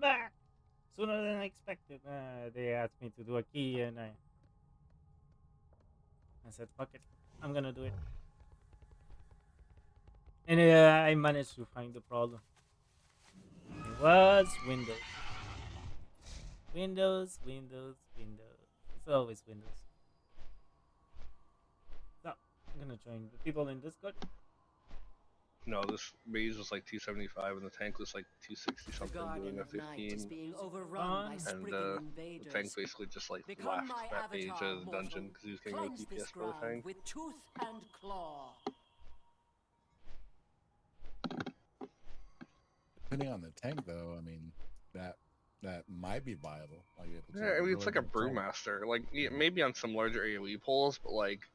back sooner than I expected. They asked me to do a key, and I said, "Fuck it, I'm gonna do it." And I managed to find the problem. It was Windows, Windows, Windows, Windows. It's always Windows. So I'm gonna join the people in Discord. No, this maze was like 275 and the tank was like 260 The something doing Guardian a of Night is 15. being overrun by Fun. And Spriggan the tank invaders. basically just like Become left my that mage avatar, out of the mortal. dungeon because he was getting out Cleanse this DPS for the ground tank. with tooth and claw. Depending on the tank, though, I mean that that might be viable. Like if it's Yeah, a I mean, it's really like a good tank. brewmaster. Like, yeah, maybe on some larger AoE pulls, but like,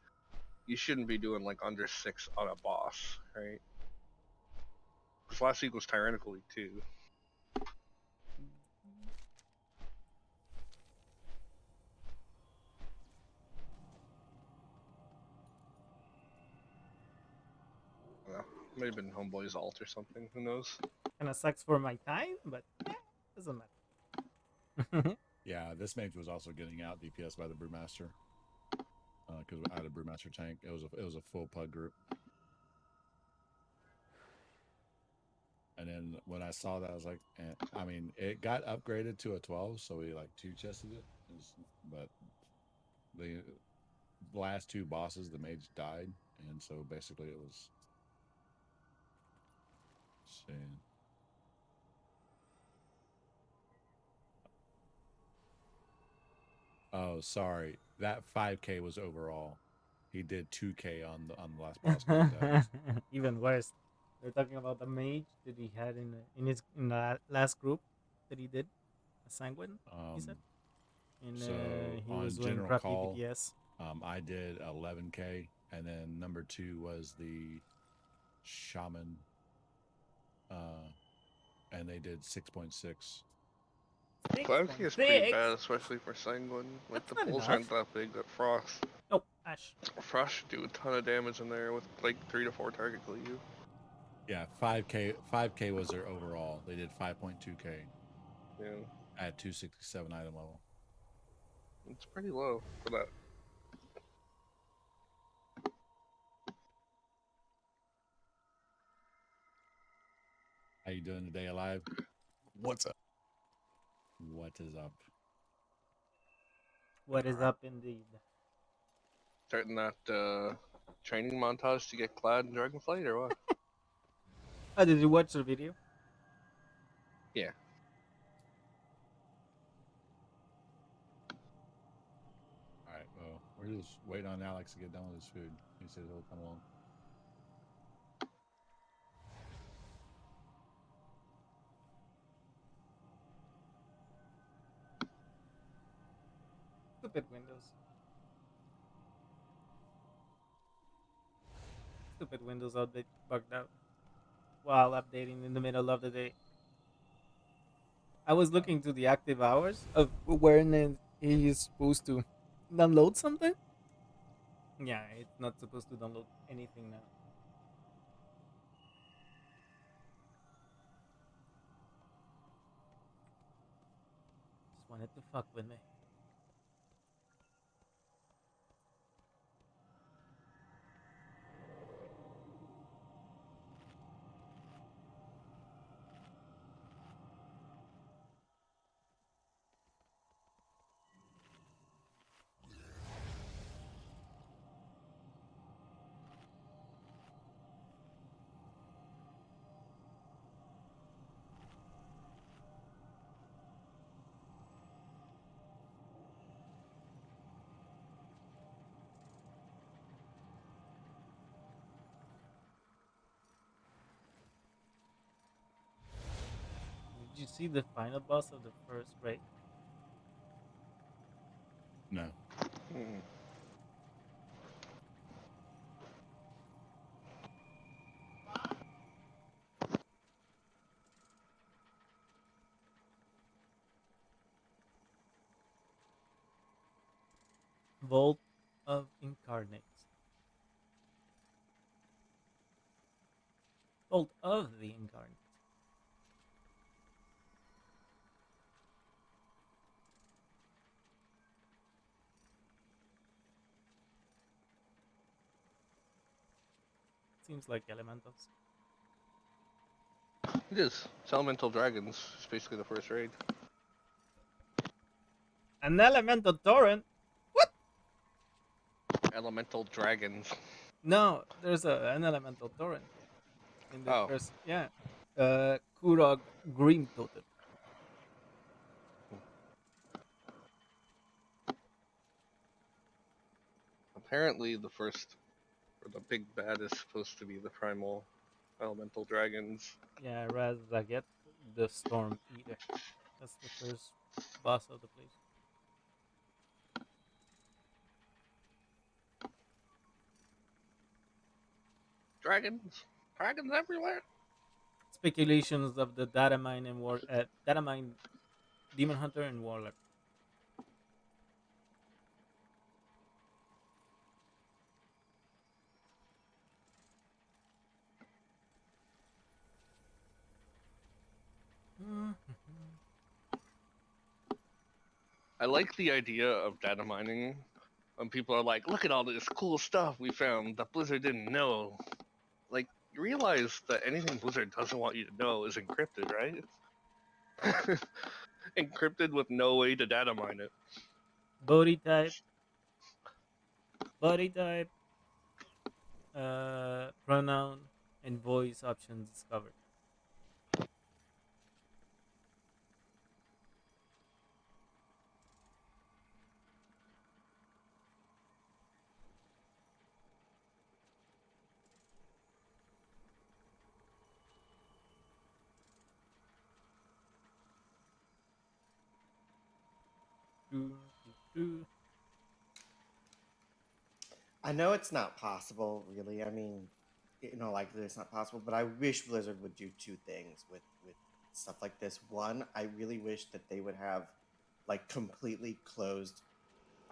you shouldn't be doing like under 6 on a boss, right? Because last week was Tyrannical Week too. Yeah, might have been Homeboy's alt or something. Who knows? Kind of sucks for my time, but doesn't matter. Yeah, this mage was also getting out DPS by the brewmaster because I had a brewmaster tank. It was a full pug group. And then when I saw that, I was like, I mean, it got upgraded to a 12, so we like two chested it. But the last two bosses, the mage died, and so basically it was. Saying, oh, sorry, that 5K was overall. He did 2K on the last boss. Even worse. They're talking about the mage that he had in the last group that he did, a sanguine. He said, and So he was on doing general crappy call, DPS. I did 11K, and then number 2 was the shaman, and they did 6.6. 5k is pretty 6.6. bad, especially for Sanguine. Like, That's the not pulls enough. aren't that big that Frost. Oh, Ash. Frost should do a ton of damage in there with like 3 to 4 target cleave. Yeah, 5K was their overall. They did 5.2K. Yeah. At 267 item level. It's pretty low for that. How you doing today, alive? What's up? What is up? What is up, indeed? Starting that training montage to get clad in Dragonflight or what? Oh, did you watch the video? Yeah. All right, well, we're just waiting on Alex to get done with his food. He said he'll come along. Stupid Windows. Stupid Windows update bugged out while updating in the middle of the day. I was looking to the active hours of when he is supposed to download something. Yeah, it's not supposed to download anything now. Just wanted to fuck with me. Did you see the final boss of the first raid? No. Hmm. Vault of Incarnates. Vault of the Incarnates. seems like elementals. It is. It's Elemental Dragons. It's basically the first raid. An elemental torrent? Elemental Dragons. No, there's an elemental torrent in the Oh. first. Yeah, Kurog Grim Totem. Apparently, the first, or the big bad, is supposed to be the primal Elemental Dragons. Yeah, Raz Zaget, the Storm Eater. That's the first boss of the place. Dragons? Dragons everywhere? Speculations of the data mine and data mine, demon hunter and warlock. I like the idea of data mining when people are like, look at all this cool stuff we found that Blizzard didn't know. Like, you realize that anything Blizzard doesn't want you to know is encrypted, right? Encrypted with no way to data mine it. Body type, pronoun, and voice options discovered. Do, do, do. I know it's not possible, really. I mean, like it's not possible, but I wish Blizzard would do two things with stuff like this. One, I really wish that they would have like completely closed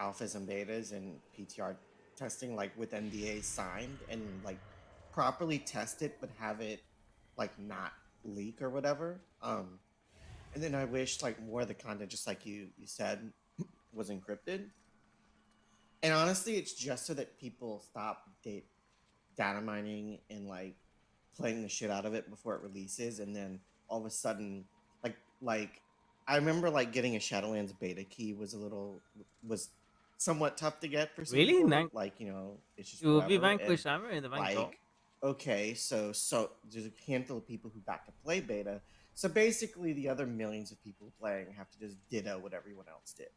alphas and betas and PTR testing, like with NDAs signed, and like properly test it, but have it like not leak or whatever. And then I wish like more of the content, just like you said, was encrypted. And honestly, it's just so that people stop data mining and like playing the shit out of it before it releases, and then all of a sudden, like I remember like getting a Shadowlands beta key was somewhat tough to get for some Really? people. Like it's just You will be whatever, and, vanquished armor in the vanquish. like okay, so there's a handful of people who got to play beta. So basically, the other millions of people playing have to just ditto what everyone else did.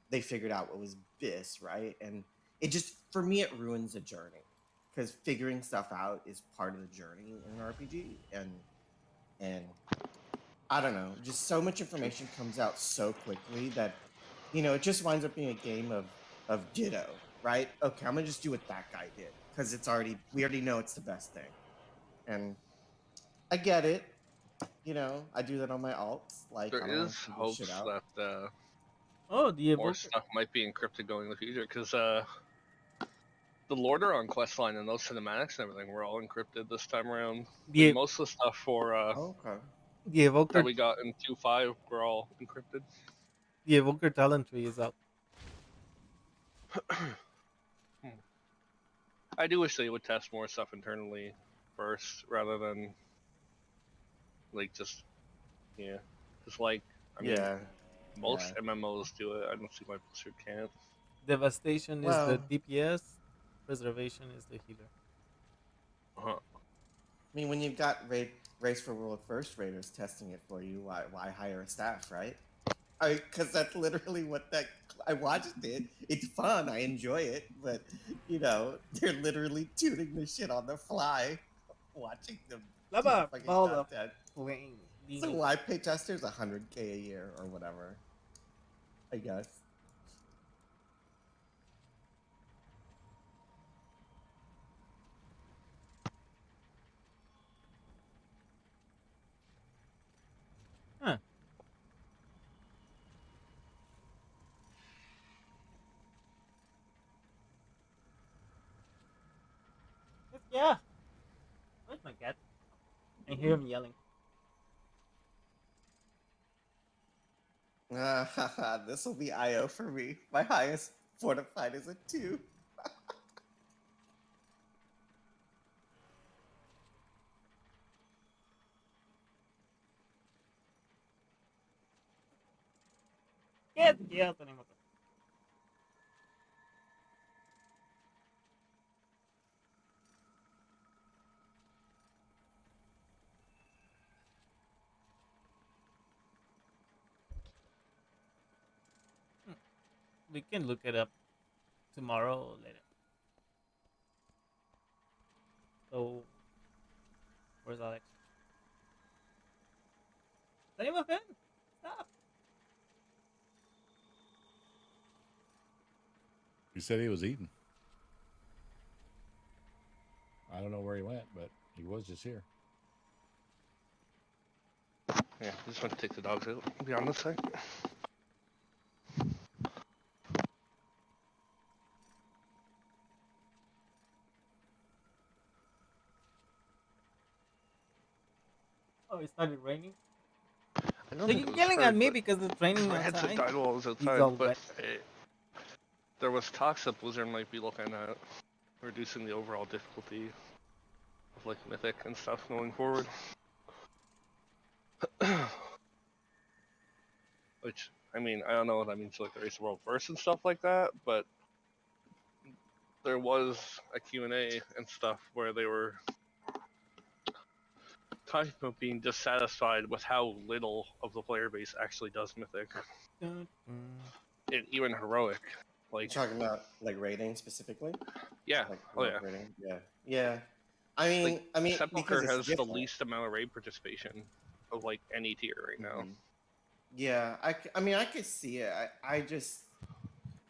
They figured out what was BIS, right? And it just, for me, it ruins the journey because figuring stuff out is part of the journey in an RPG. And I don't know, just so much information comes out so quickly that it just winds up being a game of ditto, right? Okay, I'm gonna just do what that guy did because we already know it's the best thing, and I get it. I do that on my alts. Like I There don't wanna is figure hopes shit out. that Oh, the more evoker. stuff might be encrypted going in the future, because the Lordaeron questline and those cinematics and everything were all encrypted this time around. The Most of the stuff for Okay. the evoker that we got in 2.5 were all encrypted. the evoker talent tree is out. I do wish they would test more stuff internally first, rather than like just like I mean, Yeah. most yeah. MMOs do it. I don't see why Blizzard can't. Devastation is Well- the DPS. Preservation is the healer. Uh-huh. I mean, when you've got Race for World First Raiders testing it for you, why hire a staff, right? Because that's literally what I watched it. It's fun. I enjoy it, but they're literally tuning the shit on the fly, watching them. do Lava, fucking ball of content. flame. So why pay testers $100K a year or whatever? I guess. Huh. Yeah. Where's my cat? I hear him yelling. This will be IO for me. My highest fortified is a 2. ¿Qué tenemos? We can look it up tomorrow or later. So, where's Alex? Is anyone fan? Stop. He said he was eating. I don't know where he went, but he was just here. Yeah, just went to take the dogs out. Be on this side. Oh, it started raining. I don't So think you're it was yelling hurt, at me but because it's raining my headset outside. died while I was He's outside, all but wet. there was talks that Blizzard might be looking at reducing the overall difficulty of like Mythic and stuff going forward. Which, I mean, I don't know what that means to like the Race of World First and stuff like that, but there was a Q&A and stuff where they were talking about being dissatisfied with how little of the player base actually does Mythic, Dun, and even Heroic. You Like, talking about like rating specifically? yeah, Like oh yeah. rating? Yeah. Yeah. I mean, because Sepulchre it's has different. the least amount of raid participation of like any tier right now. Mhm. Yeah, I mean, I could see it. I just,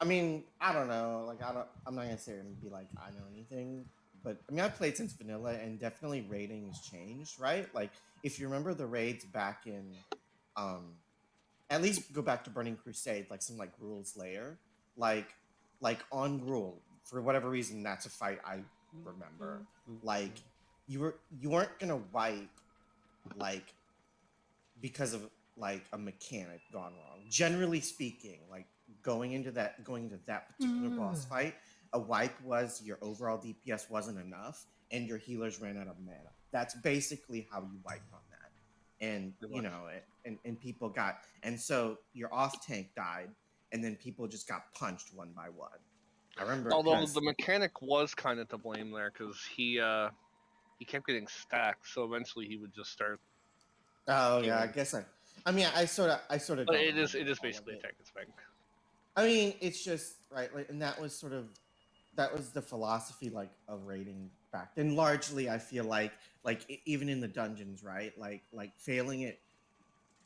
I mean, I don't know. Like, I'm not gonna sit here and be like, I know anything. But I mean, I've played since vanilla, and definitely ratings changed, right? Like, if you remember the raids back in, um, at least go back to Burning Crusade, like some like Gruul's Lair, like, on Gruul, for whatever reason, that's a fight I remember. Like, you weren't gonna wipe, like, because of like a mechanic gone wrong. Generally speaking, like going into that particular boss fight, a wipe was your overall DPS wasn't enough and your healers ran out of mana. That's basically how you wiped on that. And Pretty you much. know, and people got, and so your off tank died and then people just got punched one by one. I remember Although 'cause- the mechanic was kind of to blame there because he kept getting stacked, so eventually he would just start. oh yeah, I healing. guess I mean I sort of But don't it is remember all of basically it. attack and spank. I mean, it's just right, like, and that was the philosophy like of raiding back then. Largely, I feel like even in the dungeons, right? Like failing it.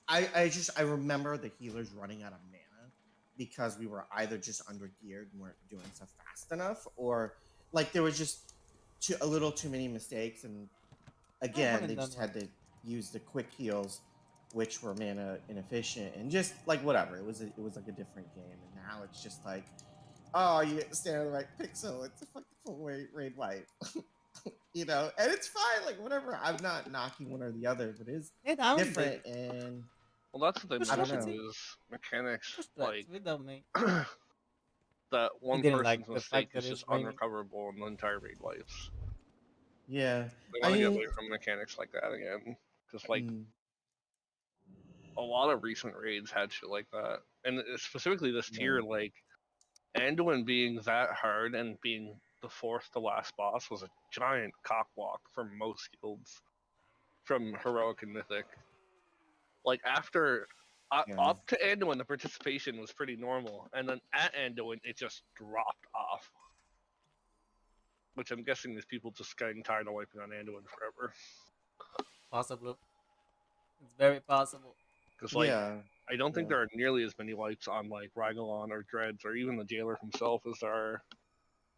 I remember the healers running out of mana because we were either just under geared and weren't doing stuff fast enough, or like there was just a little too many mistakes, and again haven't they done just had to use the quick heals, which were mana inefficient, and just like whatever. It was like a different game, and now it's just like, oh, you get to stand on the right pixel. It's a fucking full raid wipe. You know, and it's fine. Like whatever. I'm not knocking one or the other, but it's Hey, down, different. And Well, that's what they I might don't do know. is mechanics Push like without me. that one didn't person's like the mistake fact that is just it's raining. unrecoverable in the entire raid wipes. Yeah, They I want to get mean, away from mechanics like that again, because like mm, a lot of recent raids had shit like that, and specifically this tier, Yeah. like Anduin being that hard and being the fourth to last boss was a giant cockblock for most guilds, from heroic and mythic. Like after Yeah. up to Anduin, the participation was pretty normal, and then at Anduin, it just dropped off. Which I'm guessing is people just getting tired of wiping on Anduin forever. Possible. It's very possible. Because like yeah, I don't think yeah. there are nearly as many wipes on like Ragolon or Dreads or even the Jailer himself as there are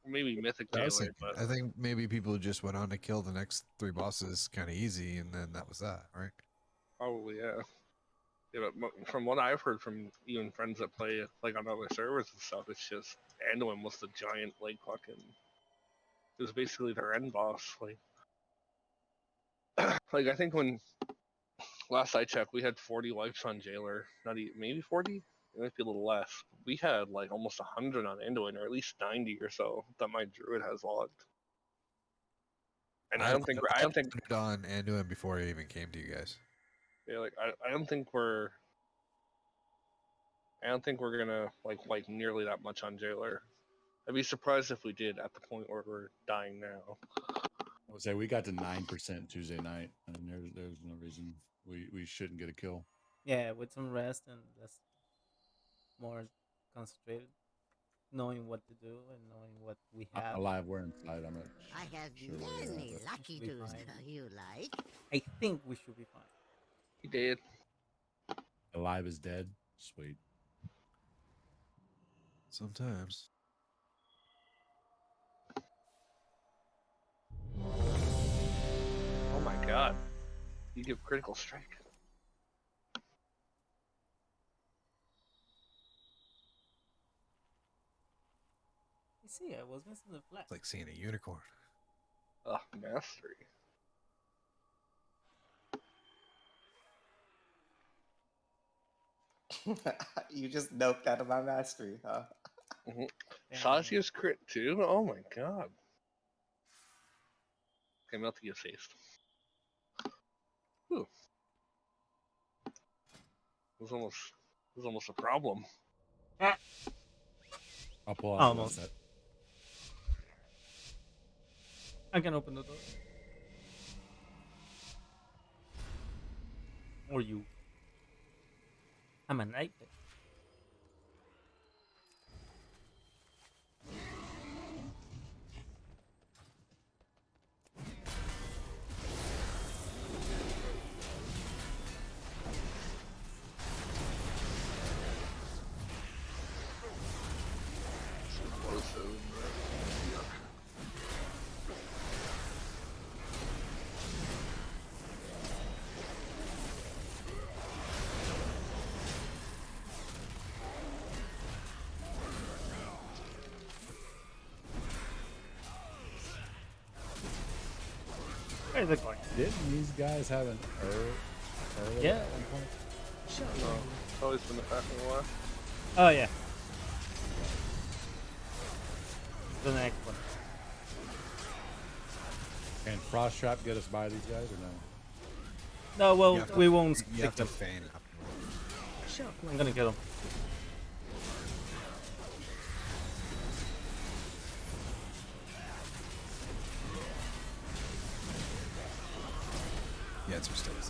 maybe Mythic I was Jailer, thinking, but I think maybe people just went on to kill the next 3 bosses kind of easy, and then that was that, right? probably yeah. Yeah, but from what I've heard from even friends that play like on other servers and stuff, it's just Anduin was the giant like fucking. It was basically their end boss. Like, like I think when last I checked, we had 40 wipes on Jailer. Not even, maybe 40. It might be a little less. We had like almost 100 on Anduin, or at least 90 or so that my Druid has logged. And I don't think on Anduin before I even came to you guys. yeah, like I don't think we're I don't think we're gonna like wipe nearly that much on Jailer. I'd be surprised if we did at the point where we're dying now. I would say we got to 9% Tuesday night, and there's no reason we shouldn't get a kill. Yeah, with some rest and less, more concentrated, knowing what to do and knowing what we have. Alive, we're inside. I'm not I have sure where you're many at, lucky Be twos fine. you like. I think we should be fine. He did. but alive is dead. Sweet. Sometimes. Oh my god. You give critical strike. You see, I was missing the flag. It's like seeing a unicorn. Ugh, mastery. You just noped out of my mastery, huh? Mm-hmm. Damn. Sasia's crit too? Oh my god. Okay, I'm about to get faced. Ooh. It was almost a problem. I'll pull out Almost. that. I can open the door. Or you. I'm a knight. Where's it going? Didn't these guys have an early Yeah. at one point? No, it's always been attacking the left. Oh, yeah. The next one. Can Frost Trap get us by these guys or no? No, well, You have to- we won't You stick have to them. feign up. I'm gonna kill him. Yeah, it's still is.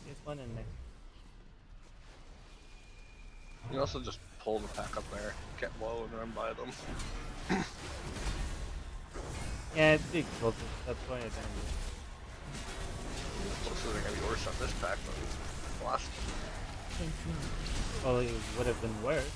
This one and next. You can also just pull the pack up there, get low, and run by them. Yeah, it's big close. That's why I didn't do it. Closer they're gonna be worse on this pack than the last one. Well, it would have been worse.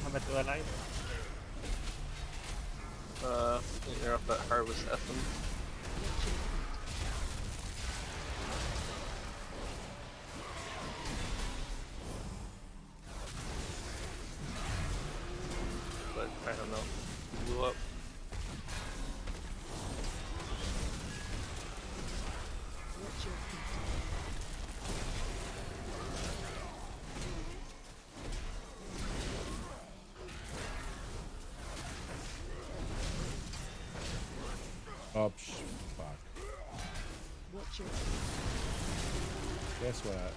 How much do I like? You're up at Harvest Essen. But I don't know. Blew up. Oh, fuck. Guess what?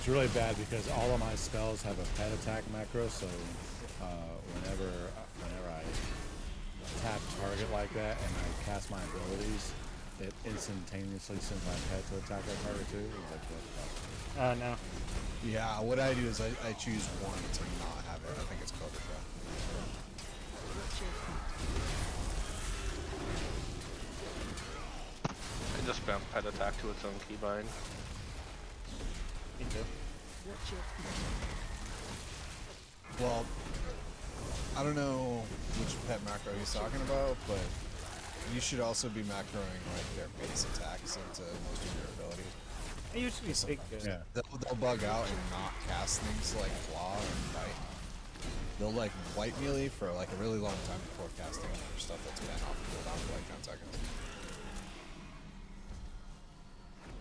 it's really bad because all of my spells have a pet attack macro, so whenever I tap target like that and I cast my abilities, it instantaneously sends my pet to attack that target too. Like, what the fuck? No. Yeah, what I do is I choose one to not have it. I think it's Cobra Trap. I just spam pet attack to its own keybind. Me too. Well, I don't know which pet macro he's talking about, but you should also be macroing like their base attacks into most of your abilities. I usually think Yeah. They'll bug out and not cast things like Claw and Bite. They'll like wipe melee for like a really long time before casting for stuff that's been off cooldown for like 10 seconds.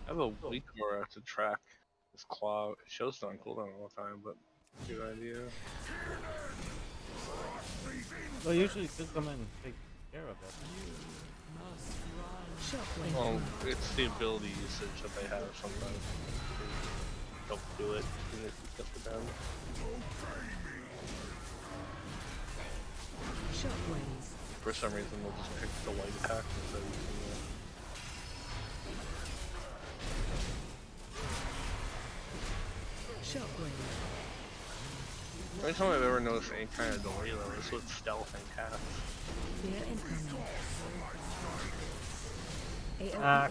I have a weak aura to track this claw. It shows it on cooldown all the time, but good idea. Well, usually just come and take care of it. Well, it's the ability usage that they have sometimes. They don't do it even if you get the down. For some reason, they'll just pick the light attack instead of using it. The only time I've ever noticed any kind of delay though is with stealth and cast.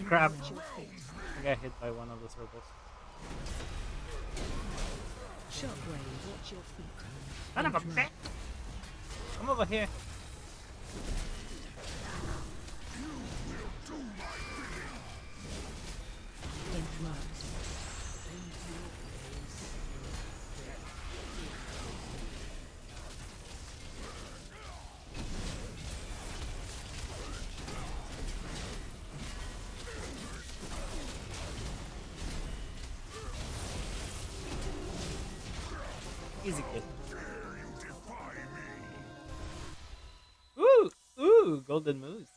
Crap. I got hit by one of the circles. Son of a bitch! Come over here. Easy kid. Ooh, golden moose.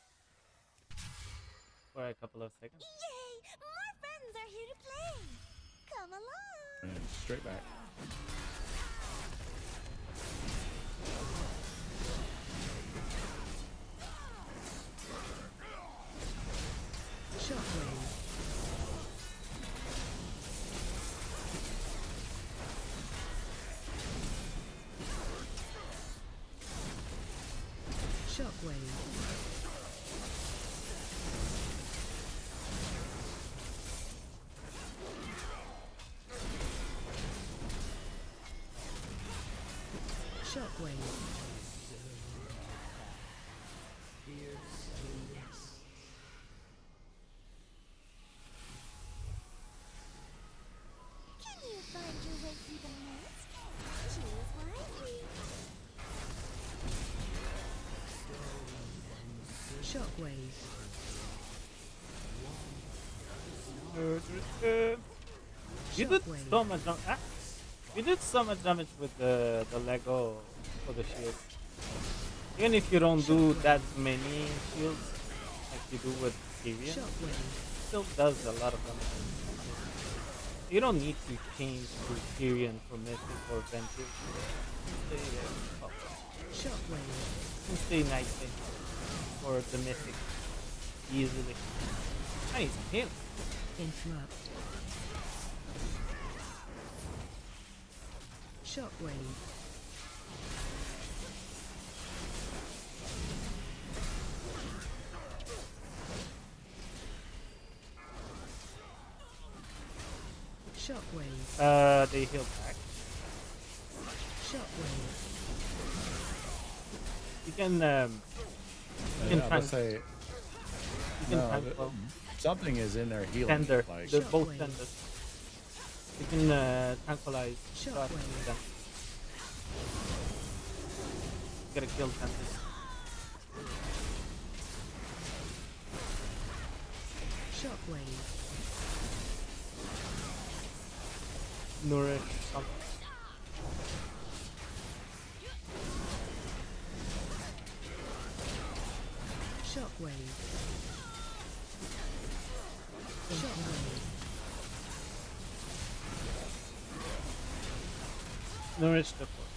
For a couple of seconds. Yay! More friends are here to play. Come along. And straight back. Can you find your way through the mist? Choose wisely. You did so much damage. You did so much damage with the Lego for the shield. Even if you don't do that many shields like you do with Tyrion, it still does a lot of damage. You don't need to change to Tyrion for Mystic or Venture. Stay nice for the Mystic easily. I need some heal. They heal back. You can I would say you can no, tank well. something is in there healing. Tender. Like, They're both tenders. You can tranquilize shots with them. You gotta kill tenders. Nourish something. Nourish the force.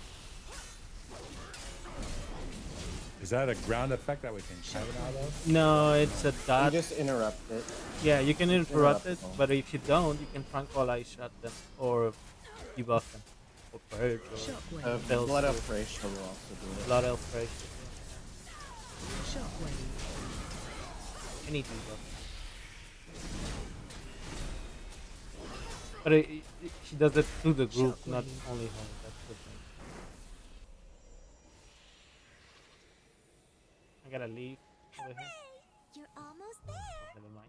Is that a ground effect that we can cut it out of? No, it's a You dot. just interrupt it. Yeah, you can interrupt it, interruptible. but if you don't, you can tranquilize shot them or debuff them. Or purge or Shockwave. Fails Blood to- Elf Ratio will also do it. blood elf fresh. Shockwave. Any debuff. But she does it through the group, not Shockwave. only her. That's the thing. I gotta leave over here. You're almost there. Never mind.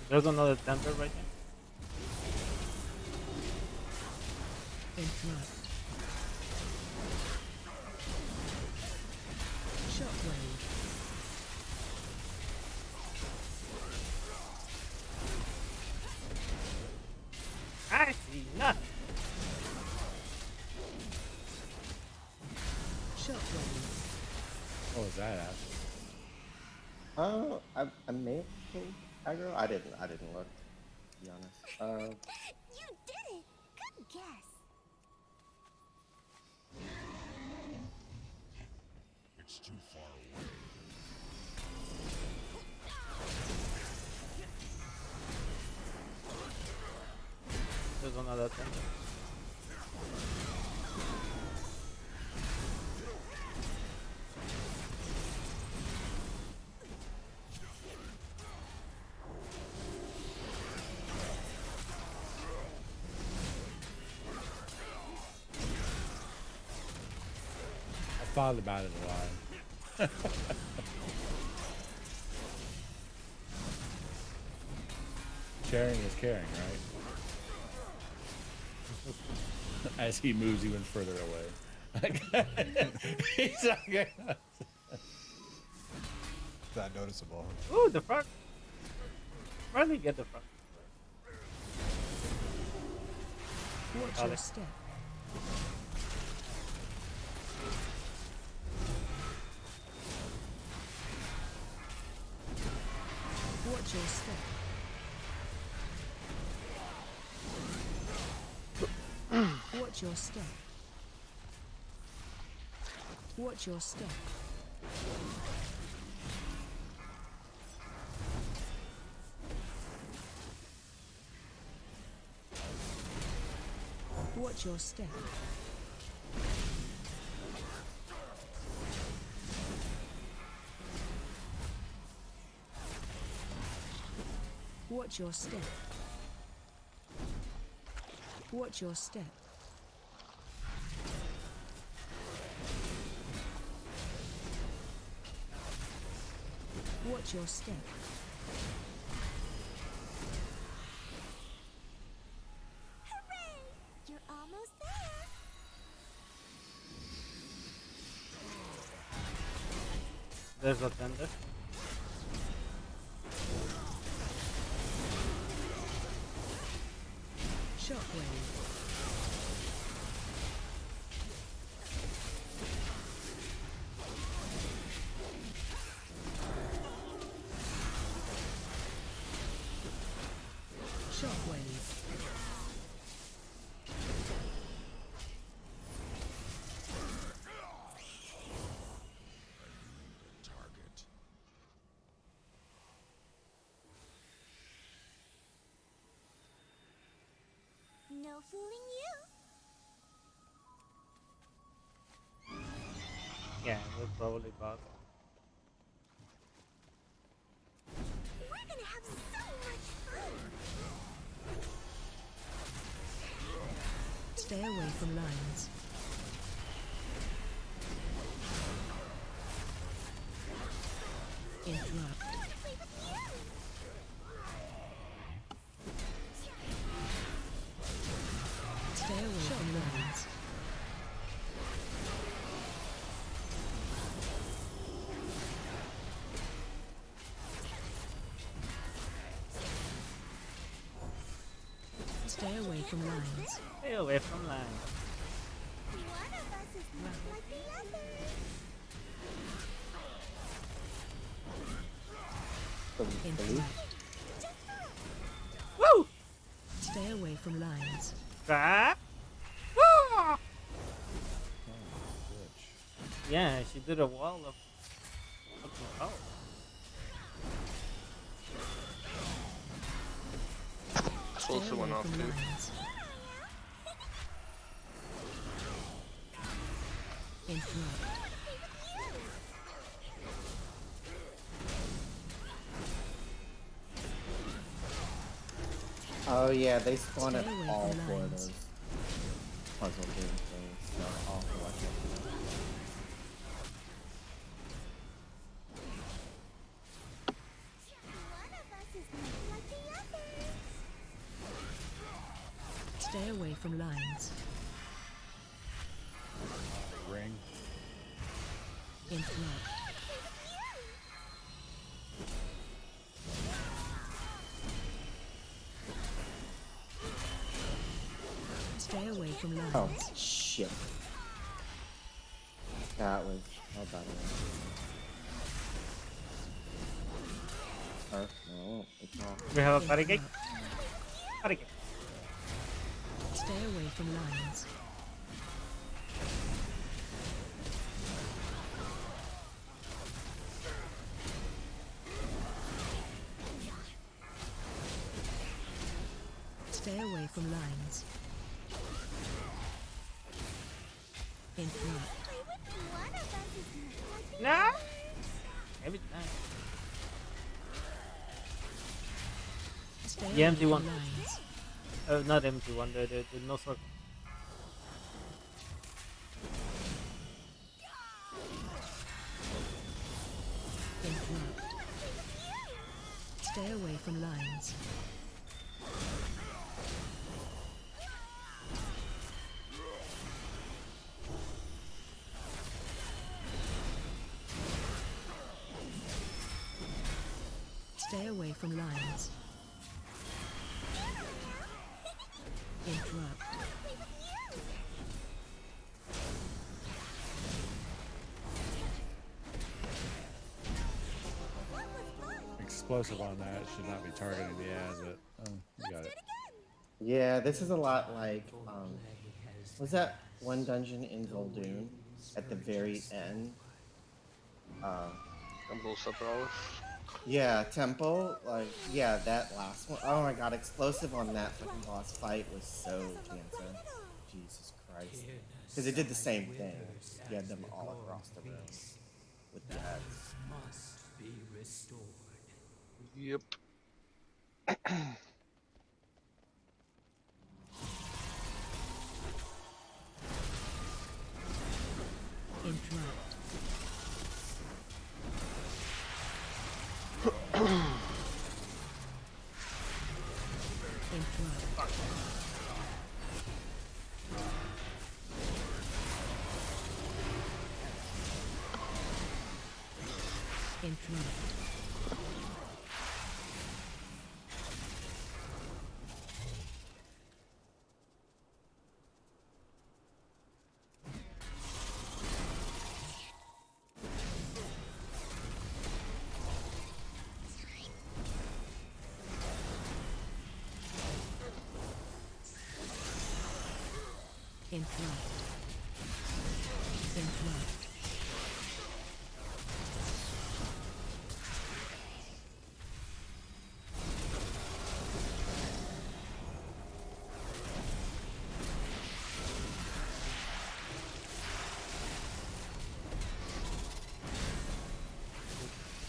There's another tender right there. Interrupt. Shockwave. I see nothing. Shockwave. What was that, Ash? Oh, I may have killed aggro. I didn't look. To be honest. You did it. Good guess. There's another tender. I thought about it a lot. Sharing is caring, right? As he moves even further away. He's like, That noticeable. Ooh, the frog. Finally get the frog. Watch Got your it. step. Watch your step. Watch your step. Watch your step. Watch your step. Watch your step. Watch your step. Watch your step. Hooray! You're almost there. There's a tender. Shockwave. Shockwave. No fooling you. Yeah, we'll probably boss. We're gonna have so much fun. Stay away from lines. Interrupt. I wanna play with you. Stay away from lines. Stay away from lines. Stay away from line. One of us is not like the other. The leaf. Interrupt. Just away from lines. Trap. Oh, bitch. Yeah, she did a wall of fucking power. Stay Close one away off from too. lines. Interrupt. Oh yeah, they spawn at Stay away all from four of lines. those puzzle game things. They're all collected. One of us is not like the other. Stay away from lines. Ring. Interrupt. Stay away from lines. Oh shit. That was how bad it was. No, it's not. We have a party cake. Party cake. Stay away from lines. Stay away from lines. Interrupt. One of us is not like the No. Every time. Stay The away empty from one. lines. Oh, not empty one. The no circle. Interrupt. Stay away from lines. Stay away from lines. Interrupt. Explosive on that should not be targeting the ads, but you got it. Yeah, this is a lot like was that one dungeon in Voldoon at the very end? Temple Separalis. Yeah, Temple, like yeah, that last one. Oh my god, explosive on that fucking boss fight was so cancer. Jesus Christ. Because it did the same thing. You had them all across the room with the ads. Must be restored. Yep. Interrupt. Interrupt. Interrupt. Interrupt. Interrupt.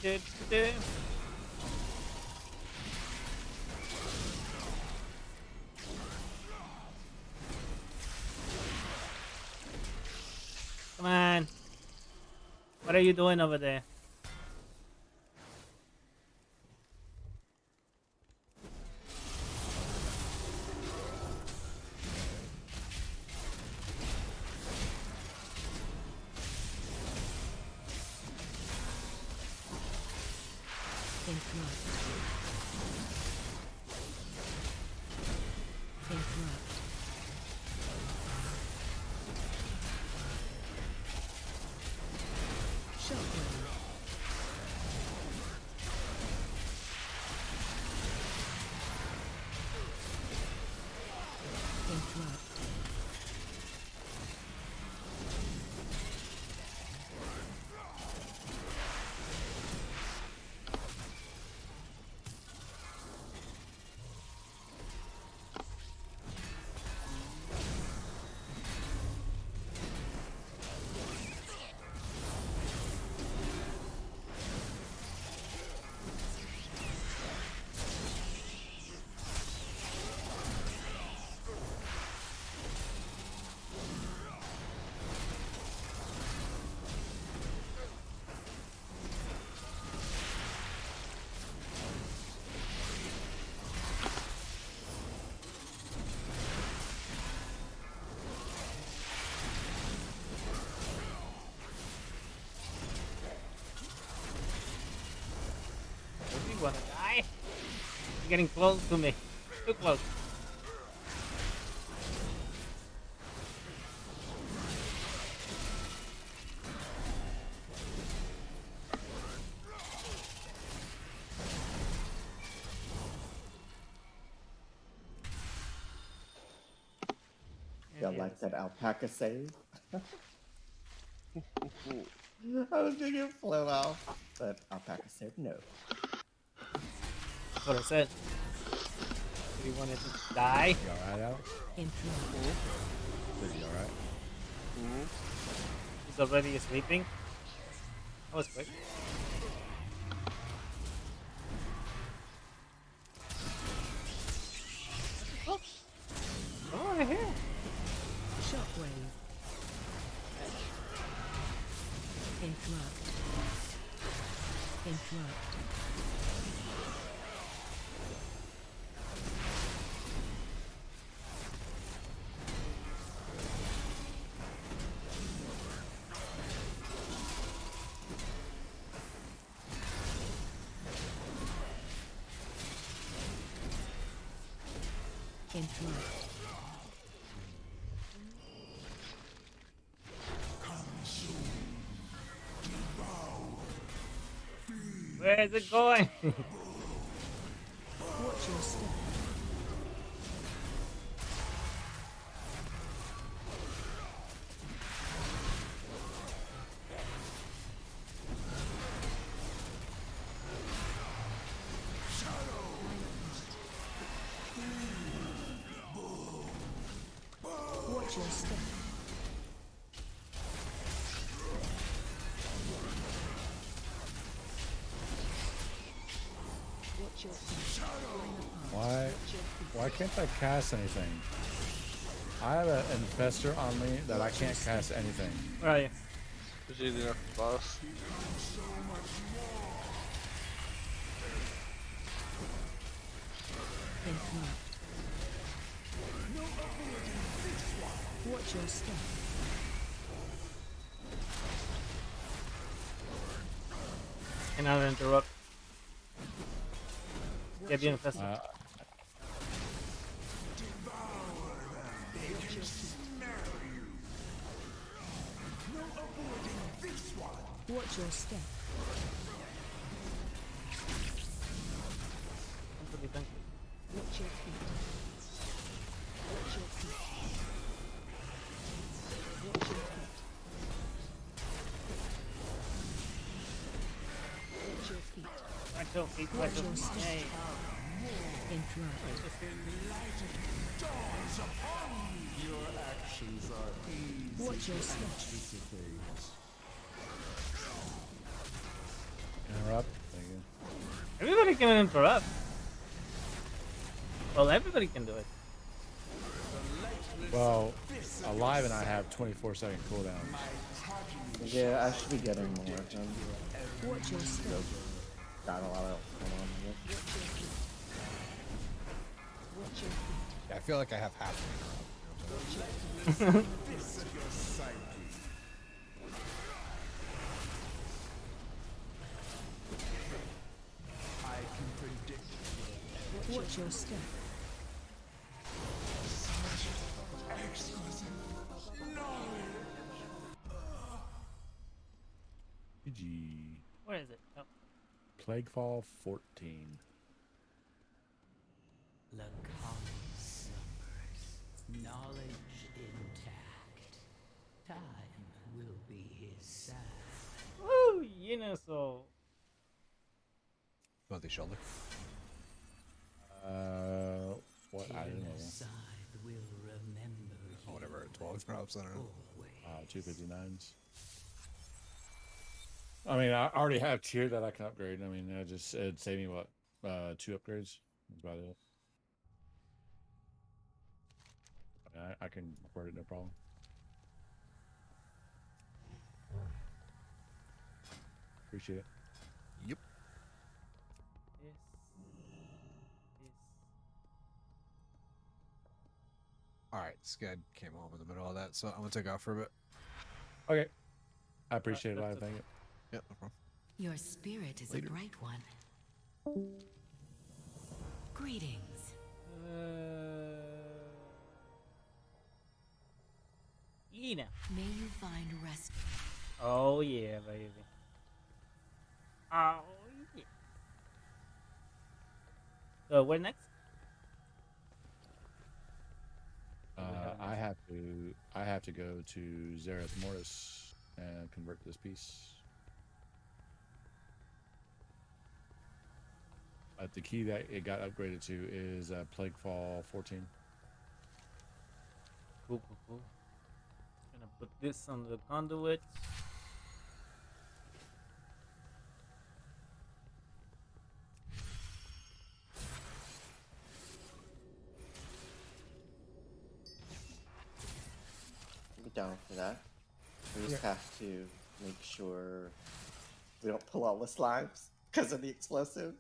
Du-du-du. Come on. What are you doing over there? Interrupt. Interrupt. Shockwave. Interrupt. Do you wanna die? You're getting close to me. Too close. Yeah, like that alpaca save. I was thinking it flew off, but alpaca said no. That's what I said. Do you want it to die? You alright, Alex? Interrupt. Is you alright? He's already sleeping. That was quick. Oh, come over here. Shockwave. Interrupt. Interrupt. Interrupt. Where is it going? Watch your step. Watch your step. Watch your step. Why can't I cast anything? I have an infestor on me that I can't cast anything. Where are you? Is he the boss? Interrupt. Watch your step. Cannot interrupt. Get the infested. Watch your step. Thank you. Watch your feet. Watch your feet. Watch your feet. Watch your feet. Watch your feet. Watch Watch your your feet. step. Hey. Interrupt. Watch your step. Interrupt. Thank you. Everybody can interrupt. Well, everybody can do it. Well, Alive and I have 24-second cooldowns. Yeah, I should be getting more of them. Watch your step. Got a lot of going on here. Watch your feet. Yeah, I feel like I have half an Watch your step. GG. Where is it? Oh. Plaguefall 14. Lacan slumbers. knowledge intact. Time will be his side. Woo, so About the shoulder. What? I don't know. Side will remember Oh, whatever. 12 drops. I don't know. always. 259s. I mean, I already have tier that I can upgrade. I mean, it'd save me what? 2 upgrades. That's about it. I can afford it, no problem. Appreciate it. Yep. Yes. All right. This guy came home in the middle of that, so I'm gonna take off for a bit. Okay. I appreciate it. that's Thank you. Yep. No problem. Your spirit is Later. a bright one. Greetings. Lina. May you find rest. Oh yeah, baby. Oh yeah. So where next? I have to go to Zereth Mortis and convert this piece. But the key that it got upgraded to is Plaguefall 14. Cool. Gonna put this on the conduit. I'll be down for that. We just have to make sure we don't pull all the slimes because of the explosive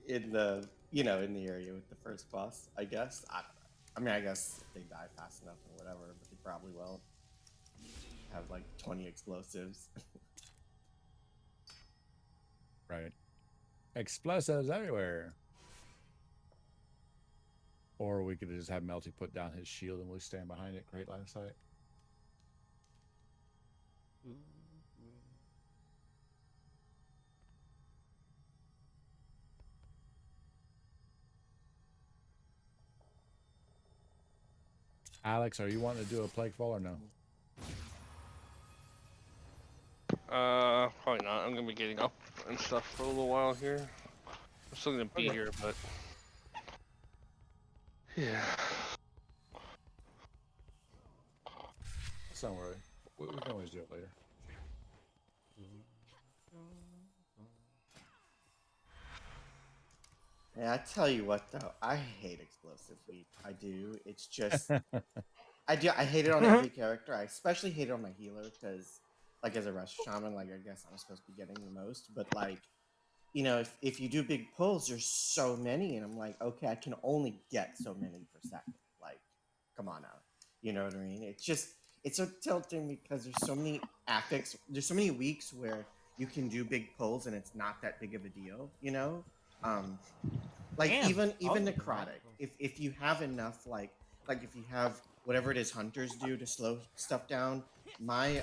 in the in the area with the first boss. I guess I don't know. I mean, I guess if they die fast enough or whatever, but they probably won't have like 20 explosives. Right. Explosives everywhere. Or we could just have Melty put down his shield and we stand behind it. Great line of sight. Alex, are you wanting to do a Plague Fall or no? Probably not. I'm gonna be getting up and stuff for a little while here. I'm still gonna be here, but yeah. Don't worry. We can always do it later. Yeah, I tell you what though, I hate explosive weep. I do. It's just I do. I hate it on every character. I especially hate it on my healer because, like, as a rush shaman, like I guess I'm supposed to be getting the most. But like, if you do big pulls, there's so many, and I'm like, okay, I can only get so many per second. Like, come on now, you know what I mean? It's so tilting because there's so many affix. There's so many weeks where you can do big pulls and it's not that big of a deal, Like Damn. even Oh, necrotic, if you have enough like if you have whatever it is hunters do to slow stuff down, my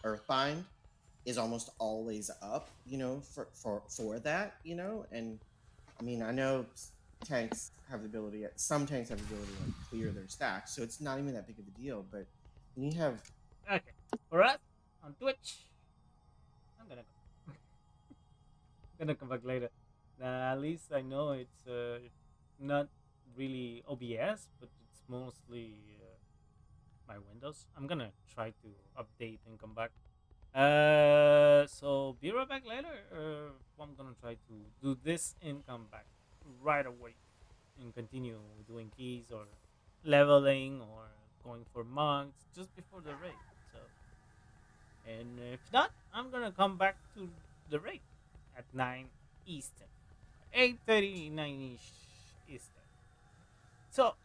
earthbind is almost always up, for that, and I mean I know tanks have the ability some tanks have the ability to clear their stacks, so it's not even that big of a deal, but when you have Okay. For us on Twitch, I'm gonna come back later. At least I know it's not really OBS, but it's mostly my Windows. I'm gonna try to update and come back. So be right back later. I'm gonna try to do this and come back right away and continue doing keys or leveling or going for monks just before the raid. So, and if not, I'm gonna come back to the raid at 9 Eastern. 8:39 Eastern. So